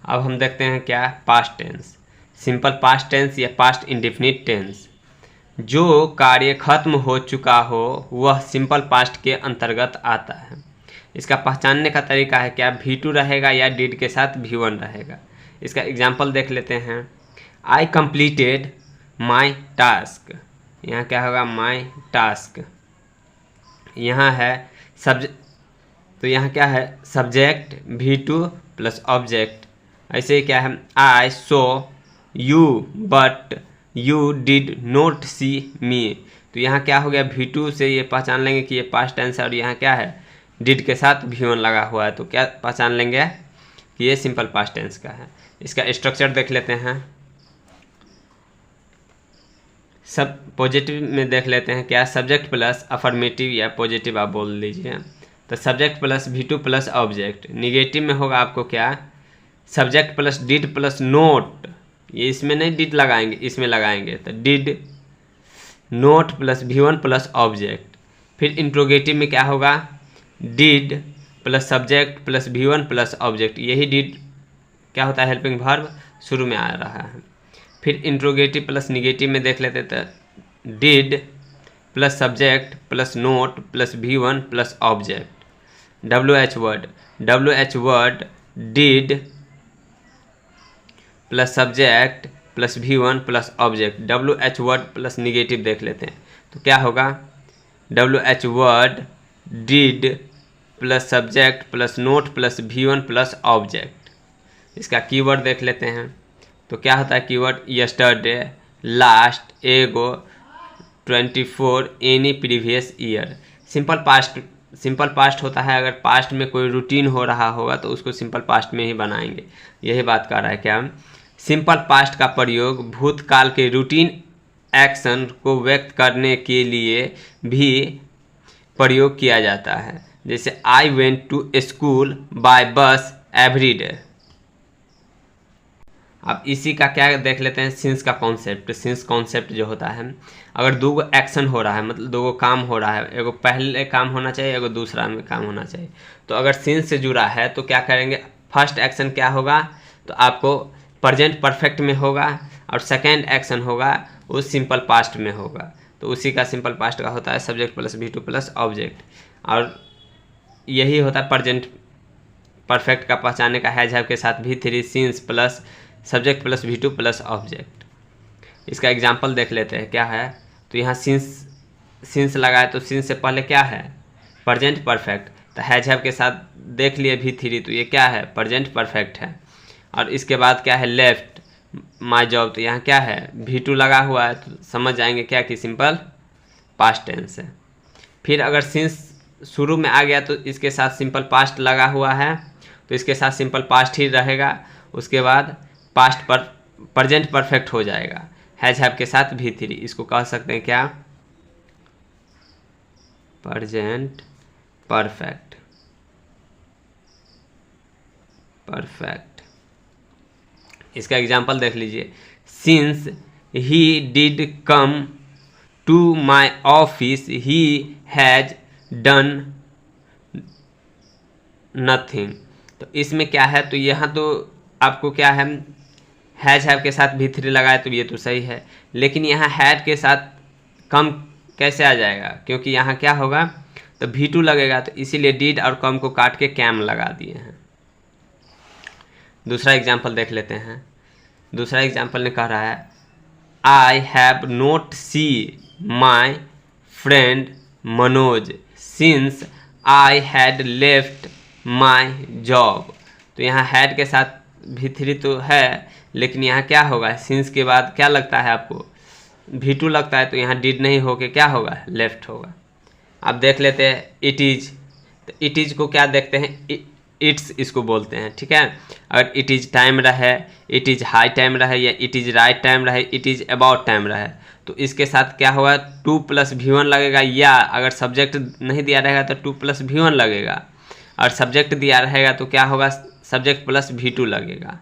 अब हम देखते हैं क्या past tense. Simple past tense या पास्ट इंडेफिनिट टेंस, जो कार्य खत्म हो चुका हो वह सिंपल पास्ट के अंतर्गत आता है। इसका पहचानने का तरीका है क्या, V2 रहेगा या डिड के साथ V1 रहेगा। इसका एग्जाम्पल देख लेते हैं। आई कंप्लीटेड माई टास्क, यहाँ क्या होगा, माई टास्क। यहाँ है तो यहाँ क्या है, सब्जेक्ट V2 प्लस ऑब्जेक्ट। ऐसे ही क्या है, I saw you but you did not see me. तो यहाँ क्या हो गया, V2 से ये पहचान लेंगे कि ये पास्ट टेंस है, और यहाँ क्या है, डिड के साथ V1 लगा हुआ है, तो क्या पहचान लेंगे कि ये सिंपल पास्ट टेंस का है। इसका स्ट्रक्चर देख लेते हैं। सब पॉजिटिव में देख लेते हैं क्या, सब्जेक्ट प्लस अफर्मेटिव या पॉजिटिव आप बोल लीजिए, तो subject plus V2 plus object. Negative में होगा आपको क्या, subject plus did plus note, ये इसमें नहीं डिड लगाएंगे, इसमें लगाएंगे, तो did note plus V1 plus object. फिर इंट्रोगेटिव में क्या होगा, did plus subject plus V1 plus object. यही डिड क्या होता है, हेल्पिंग वर्ब शुरू में आ रहा है। फिर इंट्रोगेटिव प्लस निगेटिव में देख लेते थे, did plus subject plus not plus V1 plus object. WH word did plus subject plus V1 plus object. WH word plus negative देख लेते हैं, तो क्या होगा, WH word did plus subject plus not plus V1 plus object. इसका keyword देख लेते हैं, तो क्या होता है कीवर्ड, यस्टरडे, लास्ट, एगो, 24, any previous year. Simple past होता है, अगर पास्ट में कोई रूटीन हो रहा होगा तो उसको सिंपल पास्ट में ही बनाएंगे। यही बात कर रहा है क्या, सिंपल पास्ट का प्रयोग भूतकाल के रूटीन एक्शन को व्यक्त करने के लिए भी प्रयोग किया जाता है। जैसे I went to school by bus every day. अब इसी का क्या देख लेते हैं, सिंस का कॉन्सेप्ट। सिंस कॉन्सेप्ट जो होता है, अगर दो एक्शन हो रहा है, मतलब दो काम हो रहा है, एगो पहले काम होना चाहिए, एगो दूसरा में काम होना चाहिए, तो अगर सिंस से जुड़ा है तो क्या करेंगे, फर्स्ट एक्शन क्या होगा, तो आपको प्रेजेंट परफेक्ट में होगा, और सेकेंड एक्शन होगा वो सिंपल पास्ट में होगा। तो उसी का सिंपल पास्ट का होता है subject plus V2 plus object, और यही होता है प्रेजेंट परफेक्ट का पहचानने का, हैज हैव के साथ V3 since plus subject plus V2 plus object. इसका एग्जाम्पल देख लेते हैं क्या है, तो यहाँ सिंस लगाए तो सिंस से पहले क्या है, प्रेजेंट परफेक्ट, तो हैज हैव के साथ देख लिए V3, तो ये क्या है, प्रेजेंट परफेक्ट है। और इसके बाद क्या है, लेफ्ट माई जॉब, तो यहाँ क्या है, V2 लगा हुआ है, तो समझ जाएंगे क्या कि सिंपल पास्ट टेंस है। फिर अगर सिंस शुरू में आ गया तो इसके साथ सिंपल पास्ट लगा हुआ है, तो इसके साथ सिंपल पास्ट ही रहेगा। उसके बाद पास्ट पर प्रेजेंट परफेक्ट हो जाएगा, हैज हैव के साथ V3, इसको कह सकते हैं क्या, प्रेजेंट परफेक्ट। इसका एग्जाम्पल देख लीजिए, since he did come to my office he has done nothing. तो इसमें क्या है, तो यहाँ तो आपको क्या है, हैज हैव के साथ V3 लगाए तो ये तो सही है, लेकिन यहाँ हैड के साथ कम कैसे आ जाएगा, क्योंकि यहाँ क्या होगा, तो V2 लगेगा, तो इसीलिए डिड और कम को काट के कैम लगा दिए हैं। दूसरा एग्जाम्पल देख लेते हैं। दूसरा एग्जाम्पल ने कह रहा है, I have not see my friend Manoj since I had left my job. तो यहाँ हैड के साथ V3 तो है, लेकिन यहाँ क्या होगा, सिंस के बाद क्या लगता है आपको, V2 लगता है, तो यहाँ डिड नहीं होके क्या होगा, लेफ्ट होगा। अब देख लेते हैं इट इज़, तो इट इज़ को क्या देखते हैं, इट्स इसको बोलते हैं, ठीक है। अगर इट इज़ टाइम रहे, इट इज़ हाई टाइम रहे, या इट इज़ राइट टाइम रहे, इट इज़ अबाउट टाइम रहे, तो इसके साथ क्या होगा, 2 प्लस V1 लगेगा, या अगर सब्जेक्ट नहीं दिया रहेगा तो 2 प्लस V1 लगेगा, और सब्जेक्ट दिया रहेगा तो क्या होगा, सब्जेक्ट प्लस V2 लगेगा।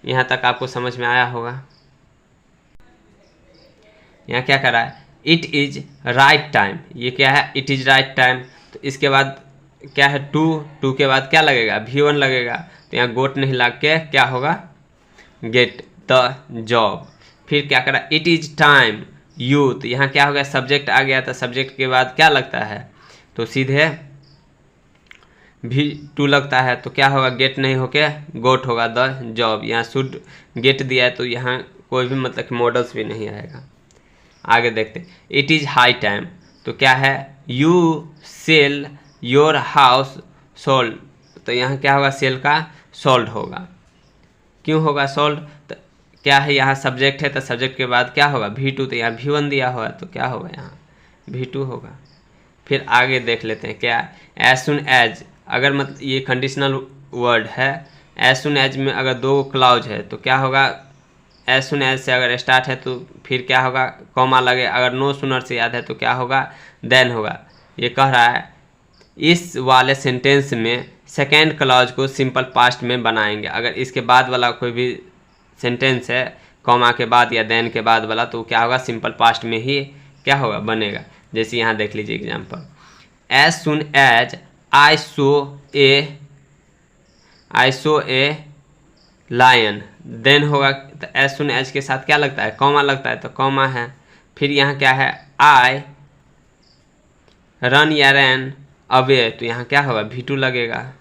यहाँ तक आपको समझ में आया होगा। यहाँ क्या कर रहा है, इट इज़ राइट टाइम, ये क्या है, इट इज़ राइट टाइम, तो इसके बाद क्या है, टू के बाद क्या लगेगा, V1 लगेगा, तो यहाँ गोट नहीं लग के क्या होगा, गेट द जॉब। फिर क्या करा, इट इज टाइम यू, तो यहाँ क्या हो गया, सब्जेक्ट आ गया, तो सब्जेक्ट के बाद क्या लगता है, तो सीधे V2 लगता है, तो क्या होगा, गेट नहीं होके गोट होगा, द जॉब। यहाँ शुड गेट दिया है तो यहाँ कोई भी मतलब कि मॉडल्स भी नहीं आएगा। आगे देखते, इट इज़ हाई टाइम, तो क्या है, you sell your house sold, तो यहाँ क्या होगा, सेल का सोल्ड होगा। क्यों होगा सोल्ड, तो क्या है, यहाँ सब्जेक्ट है तो सब्जेक्ट के बाद क्या होगा, V2, तो यहाँ V1 दिया हुआ है तो क्या होगा, यहाँ V2 होगा। फिर आगे देख लेते हैं क्या, एज सुन एज, अगर मतलब ये कंडीशनल वर्ड है, एज सुन एज में अगर दो क्लाउज है तो क्या होगा, एज सुन एज से अगर स्टार्ट है तो फिर क्या होगा, कॉमा लगे, अगर नो सुनर से याद है तो क्या होगा, देन होगा। ये कह रहा है इस वाले सेंटेंस में सेकेंड क्लॉज को सिंपल पास्ट में बनाएंगे। अगर इसके बाद वाला कोई भी सेंटेंस है कॉमा के बाद या देन के बाद वाला, तो क्या होगा, सिंपल पास्ट में ही क्या होगा, बनेगा। जैसे यहाँ देख लीजिए example, as soon as I saw a lion, then होगा, तो एज सुन एज के साथ क्या लगता है, कॉमा लगता है, तो कॉमा है। फिर यहाँ क्या है, आई रन या रैन अवे, तो यहाँ क्या होगा, V2 लगेगा,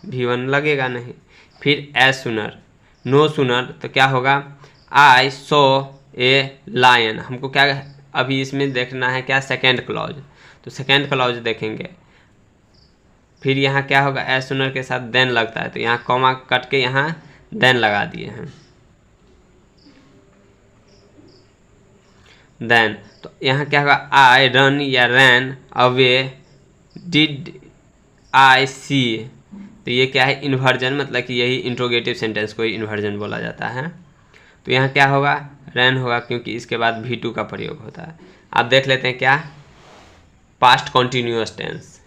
V1 लगेगा नहीं। फिर एज सुनर नो सुनर, तो क्या होगा, आई सो ए लायन, हमको क्या अभी इसमें देखना है क्या, सेकेंड क्लॉज, तो सेकेंड क्लॉज देखेंगे। फिर यहाँ क्या होगा, एज सुनर के साथ देन लगता है, तो यहाँ कॉमा कट के यहाँ देन लगा दिए हैं, देन। तो यहाँ क्या होगा, आई रन या रैन अवे डिड आई सी, तो ये क्या है, इन्वर्जन, मतलब कि यही इंट्रोगेटिव सेंटेंस को ही इन्वर्जन बोला जाता है। तो यहाँ क्या होगा, रैन होगा, क्योंकि इसके बाद V2 का प्रयोग होता है। आप देख लेते हैं क्या, past continuous tense.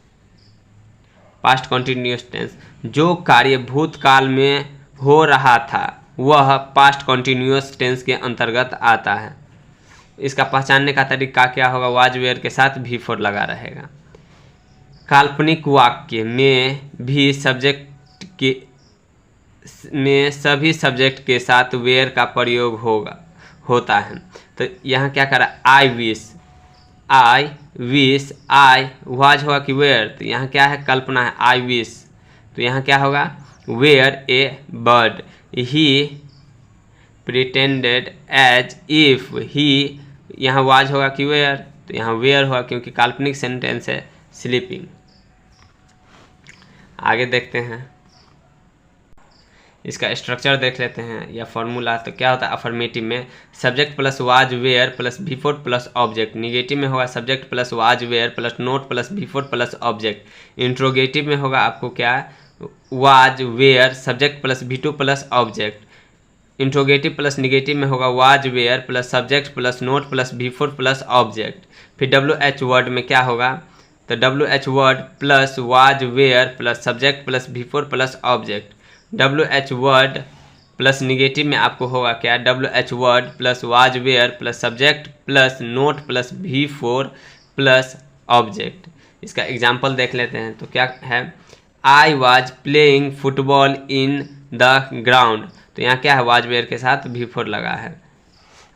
Past continuous tense, जो कार्य भूतकाल में हो रहा था वह पास्ट कॉन्टिन्यूअस टेंस के अंतर्गत आता है। इसका पहचानने का तरीका क्या होगा, वाज वेयर के साथ V4 लगा रहेगा। काल्पनिक वाक्य में भी सब्जेक्ट के में सभी सब्जेक्ट के साथ वेयर का प्रयोग होता है। तो यहाँ क्या करा, आई विश आई वाज होगा कि वेयर, तो यहाँ क्या है, कल्पना है, आई विश, तो यहाँ क्या होगा, were a bird, he pretended as if he, यहाँ वाज होगा कि वेयर, तो यहाँ वेयर होगा क्योंकि काल्पनिक सेंटेंस है, स्लीपिंग। आगे देखते हैं, इसका स्ट्रक्चर देख लेते हैं या फॉर्मूला। तो क्या होता है, अफर्मेटिव में subject plus was were plus V4 plus object, negative में होगा subject plus was were plus not plus V4 plus object, interrogative में होगा आपको क्या, was were subject plus V2 plus object, interrogative plus negative में होगा was were plus subject plus not plus V4 plus object. फिर WH word में क्या होगा, तो WH word plus was were plus subject plus V4 plus object. WH word plus negative में आपको होगा क्या, WH word plus was were plus subject plus not plus V4 plus object. इसका एग्जाम्पल देख लेते हैं, तो क्या है, I was playing football in the ground, तो यहाँ क्या है, वाज वेयर के साथ V4 लगा है।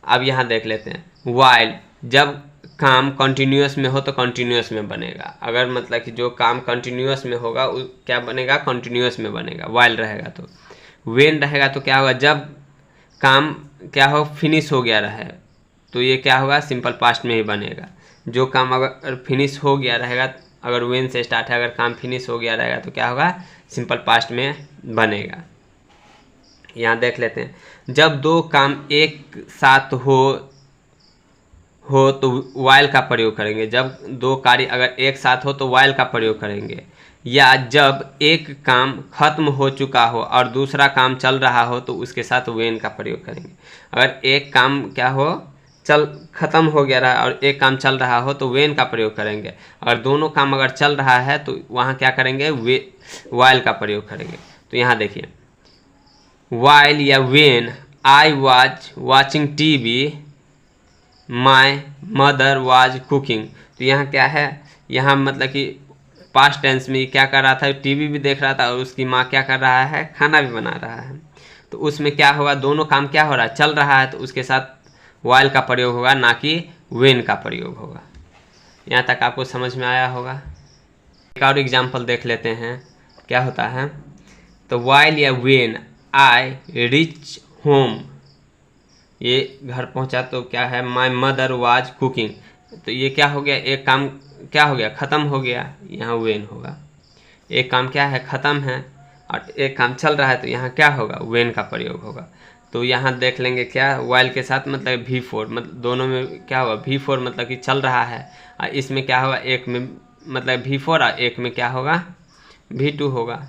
अब यहाँ देख लेते हैं, वाइल, जब काम कंटिन्यूअस में हो तो कंटिन्यूअस में बनेगा, अगर मतलब कि जो काम कंटिन्यूअस में होगा क्या बनेगा, कंटिन्यूअस में बनेगा, वाइल रहेगा। तो वेन रहेगा तो क्या होगा, जब काम क्या हो, फिनिश हो गया रहे, तो ये क्या होगा, सिंपल पास्ट में ही बनेगा। जो काम अगर फिनिश हो गया रहेगा, अगर वेन से स्टार्ट है, अगर काम फिनिश हो गया रहेगा तो क्या होगा, सिंपल पास्ट में बनेगा। यहाँ देख लेते हैं, जब दो काम एक साथ हो तो वाइल का प्रयोग करेंगे, जब दो कार्य अगर एक साथ हो तो वाइल का प्रयोग करेंगे, या जब एक काम खत्म हो चुका हो और दूसरा काम चल रहा हो तो उसके साथ वेन का प्रयोग करेंगे। अगर एक काम क्या हो, खत्म हो गया रहा और एक काम चल रहा हो तो वेन का प्रयोग करेंगे। अगर दोनों काम अगर चल रहा है तो वहाँ क्या करेंगे, वाइल का प्रयोग करेंगे। तो यहाँ देखिए, वाइल या when I was watching TV my mother was cooking, तो यहाँ क्या है, यहाँ मतलब कि पास्ट टेंस में क्या कर रहा था, टीवी भी देख रहा था और उसकी माँ क्या कर रहा है, खाना भी बना रहा है। तो उसमें क्या होगा, दोनों काम क्या हो रहा है, चल रहा है, तो उसके साथ वाइल का प्रयोग होगा, ना कि व्हेन का प्रयोग होगा। यहाँ तक आपको समझ में आया होगा। एक और एग्जाम्पल देख लेते हैं क्या होता है। तो वाइल या व्हेन आई रीच होम, ये घर पहुंचा तो क्या है, माई मदर वाज कुकिंग। तो ये क्या हो गया, एक काम क्या हो गया, ख़त्म हो गया, यहाँ व्हेन होगा। एक काम क्या है, ख़त्म है, और एक काम चल रहा है, तो यहाँ क्या होगा, व्हेन का प्रयोग होगा। तो यहाँ देख लेंगे क्या, वाइल के साथ मतलब V4, मतलब दोनों में क्या होगा, V4 मतलब कि चल रहा है, और इसमें क्या होगा, एक में मतलब V4 और एक में क्या होगा, V2 होगा,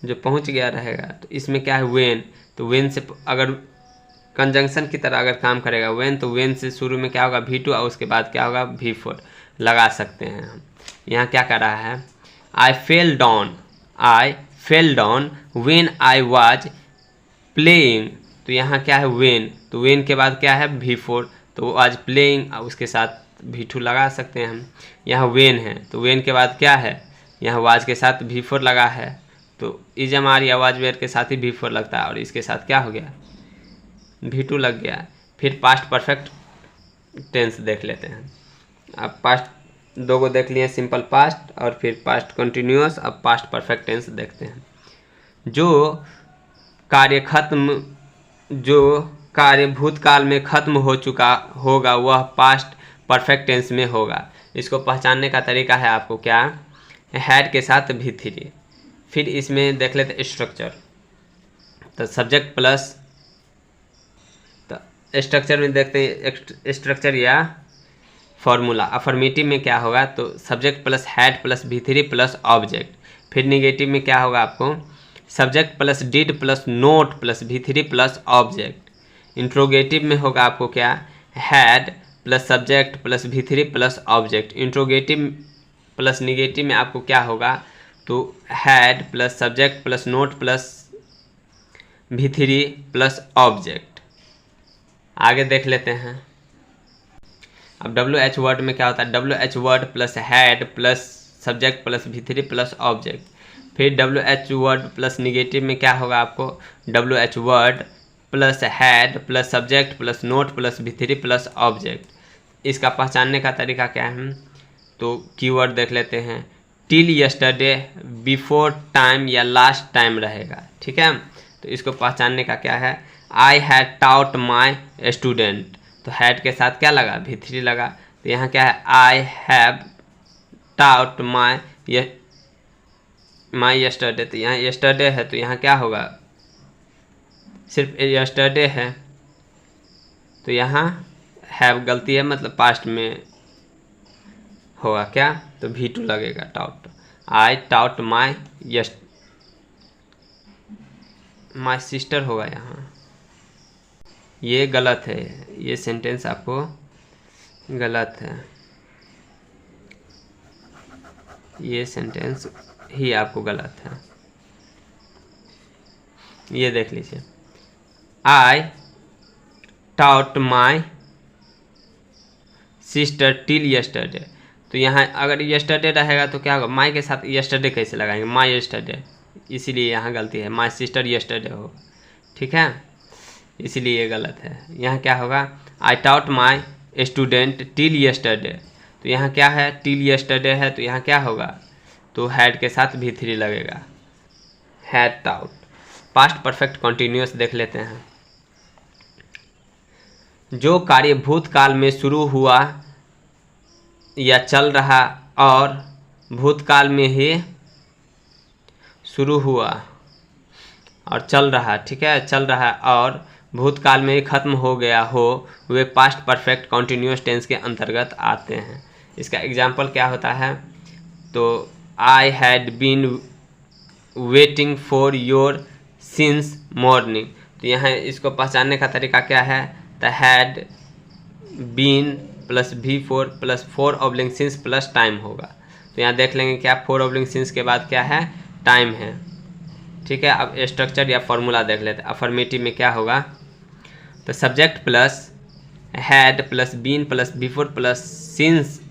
जो पहुँच गया रहेगा। तो इसमें क्या है, व्हेन, तो व्हेन से अगर कंजंक्शन की तरह अगर काम करेगा व्हेन, तो व्हेन से शुरू में क्या होगा, V2 और उसके बाद क्या होगा, V4 लगा सकते हैं हम। यहाँ क्या कर रहा है, I fell down when I was playing. तो यहाँ क्या है, व्हेन, तो व्हेन के बाद क्या है, V4, तो आज प्लेइंग और उसके साथ V2 लगा सकते हैं हम। यहाँ व्हेन है, तो व्हेन के बाद क्या है, यहाँ वाज के साथ V4 लगा है, तो इज हमारी आवाज वेयर के साथ ही V4 लगता है, और इसके साथ क्या हो गया, V2 लग गया। फिर पास्ट परफेक्ट टेंस देख लेते हैं। अब पास्ट दो को देख लिए, सिंपल पास्ट और फिर पास्ट कंटिन्यूअस। अब पास्ट परफेक्ट टेंस देखते हैं। जो कार्य भूतकाल में खत्म हो चुका होगा वह पास्ट परफेक्ट टेंस में होगा। इसको पहचानने का तरीका है आपको क्या, हैड के साथ V3। फिर इसमें देख लेते हैं स्ट्रक्चर। तो सब्जेक्ट प्लस, तो स्ट्रक्चर में देखते हैं स्ट्रक्चर या फॉर्मूला। अफर्मेटिव में क्या होगा, तो subject plus had plus V3 plus object. फिर निगेटिव में क्या होगा आपको, subject plus did plus not plus V3 plus object. Interrogative में होगा आपको क्या, had plus subject plus V3 plus object. Interrogative plus negative में आपको क्या होगा, तो had plus subject plus not plus V3 plus object. आगे देख लेते हैं। अब WH वर्ड में क्या होता है, WH word plus had plus subject plus V3 plus object. फिर WH वर्ड प्लस निगेटिव में क्या होगा आपको, WH word plus had plus subject plus not plus V3 plus object. इसका पहचानने का तरीका क्या है, तो कीवर्ड देख लेते हैं। टिल यस्टरडे, बिफोर टाइम या लास्ट टाइम रहेगा, ठीक है। तो इसको पहचानने का क्या है, I had taut my student, तो हैड के साथ क्या लगा, V3 लगा। तो यहाँ क्या है, I have taut my yesterday, तो यहाँ यस्टरडे है, तो यहाँ क्या होगा, सिर्फ यस्टरडे है, तो यहाँ हैव गलती है, मतलब पास्ट में होगा क्या, तो V2 लगेगा, taut. I taught my sister होगा यहाँ, ये गलत है, ये सेंटेंस आपको गलत है, ये सेंटेंस ही आपको गलत है। ये देख लीजिए, I taught my sister till yesterday, तो यहाँ अगर यस्टरडे रहेगा तो क्या होगा, माई के साथ यस्टरडे कैसे लगाएंगे, माई यस्टरडे, इसीलिए यहाँ गलती है, माई सिस्टर यस्टरडे होगा, ठीक है, इसीलिए ये गलत है। यहाँ क्या होगा, I taught my student till yesterday, तो यहाँ क्या है, टिल यस्टरडे है, तो यहाँ क्या होगा, तो हैड के साथ V3 लगेगा, had taut. Past perfect continuous देख लेते हैं। जो कार्य भूतकाल में शुरू हुआ या चल रहा और भूतकाल में ही शुरू हुआ और चल रहा, ठीक है, चल रहा और भूतकाल में ही खत्म हो गया हो, वे पास्ट परफेक्ट कंटिन्यूअस टेंस के अंतर्गत आते हैं। इसका एग्जाम्पल क्या होता है, तो I had been waiting for your since morning, तो यहाँ इसको पहचानने का तरीका क्या है, the had been plus V4 plus 4 since plus time होगा। तो यहाँ देख लेंगे क्या, 4 सिंस के बाद क्या है, टाइम है, ठीक है। अब स्ट्रक्चर या फॉर्मूला देख लेते हैं। अफर्मेटिव में क्या होगा, तो subject plus had plus been plus V4 plus since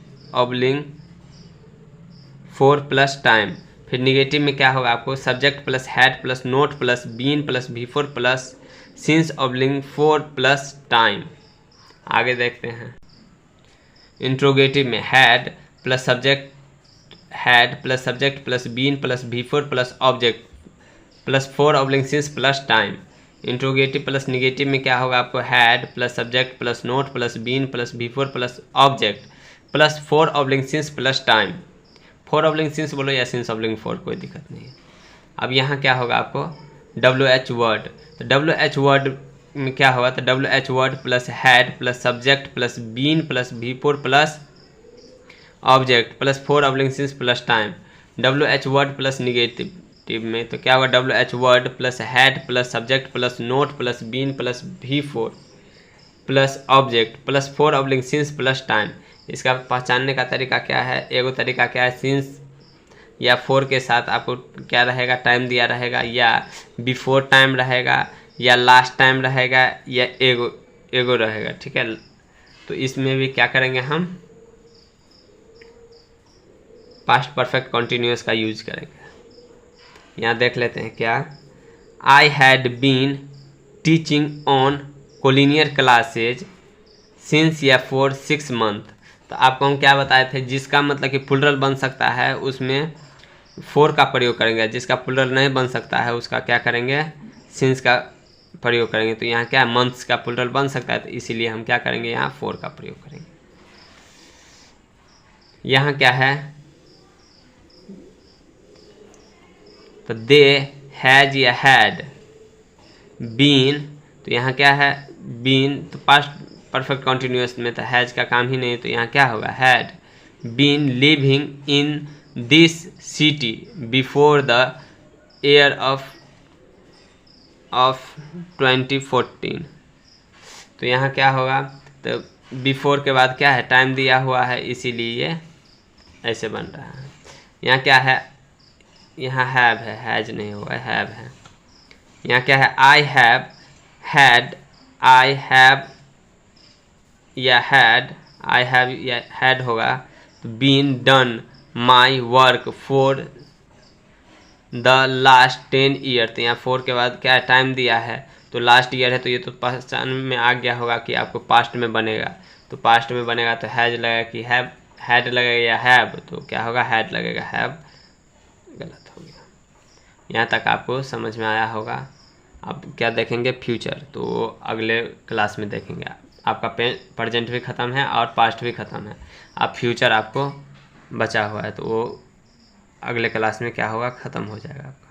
4 plus time. फिर निगेटिव में क्या होगा आपको, subject plus had plus not plus been plus V4 plus since oblique 4 plus time. आगे देखते हैं। इंट्रोगेटिव में had plus subject plus been plus V4 plus object plus 4 oblique since plus time. Interrogative plus negative में क्या होगा आपको, had plus subject plus not plus been plus V4 plus object plus 4 oblique since plus time. 4 oblique since बोलो या since oblique 4, कोई दिक्कत नहीं है। अब यहाँ क्या होगा आपको, WH वर्ड। तो WH वर्ड में क्या होगा, तो WH word plus had plus subject plus been plus V4 plus object plus 4 oblique since plus time. WH word plus negative में तो क्या होगा, WH word plus had plus subject plus not plus been plus V4 plus object plus 4 oblique since plus time. इसका पहचानने का तरीका क्या है, एगो तरीका क्या है, सिंस या 4 के साथ आपको क्या रहेगा, टाइम दिया रहेगा, या बिफोर टाइम रहेगा, या लास्ट टाइम रहेगा, या एगो रहेगा। ठीक है, तो इसमें भी क्या करेंगे, हम पास्ट परफेक्ट कॉन्टिन्यूअस का यूज करेंगे। यहाँ देख लेते हैं क्या, I had been teaching on collinear classes since या फॉर 6 मंथ। तो आपको हम क्या बताए थे, जिसका मतलब कि प्लुरल बन सकता है उसमें 4 का प्रयोग करेंगे, जिसका प्लुरल नहीं बन सकता है उसका क्या करेंगे, सिंस का प्रयोग करेंगे। तो यहाँ क्या, मंथ्स का प्लुरल बन सकता है, तो इसीलिए हम क्या करेंगे, यहाँ 4 का प्रयोग करेंगे। यहाँ क्या है, तो दे हैज या हैड बीन, तो यहाँ क्या है, बीन तो पास्ट परफेक्ट कॉन्टिन्यूअस में तो हैज का काम ही नहीं, तो यहाँ क्या होगा, had been living in this city before the year of 2014। तो यहाँ क्या होगा, तो बिफोर के बाद क्या है, टाइम दिया हुआ है, इसीलिए ये ऐसे बन रहा है। यहाँ क्या है, यहाँ हैव है, हैज नहीं हुआ है, हैव है। यहाँ क्या है, I have had, I have या हैड, आई हैव या हैड होगा, तो been done my work for the last 10 year. तो यहाँ 4 के बाद क्या टाइम दिया है, तो लास्ट ईयर है, तो ये तो पहचान में आ गया होगा कि आपको पास्ट में बनेगा। तो पास्ट में बनेगा तो हैज लगेगा कि हैव, हैड लगेगा या हैव, तो क्या होगा, हैड लगेगा, हैव गलत हो गया। यहाँ तक आपको समझ में आया होगा। अब क्या देखेंगे, फ्यूचर, तो अगले क्लास में देखेंगे। आपका प्रेजेंट भी ख़त्म है और पास्ट भी ख़त्म है, अब फ्यूचर आपको बचा हुआ है, तो वो अगले क्लास में क्या होगा, ख़त्म हो जाएगा आपका।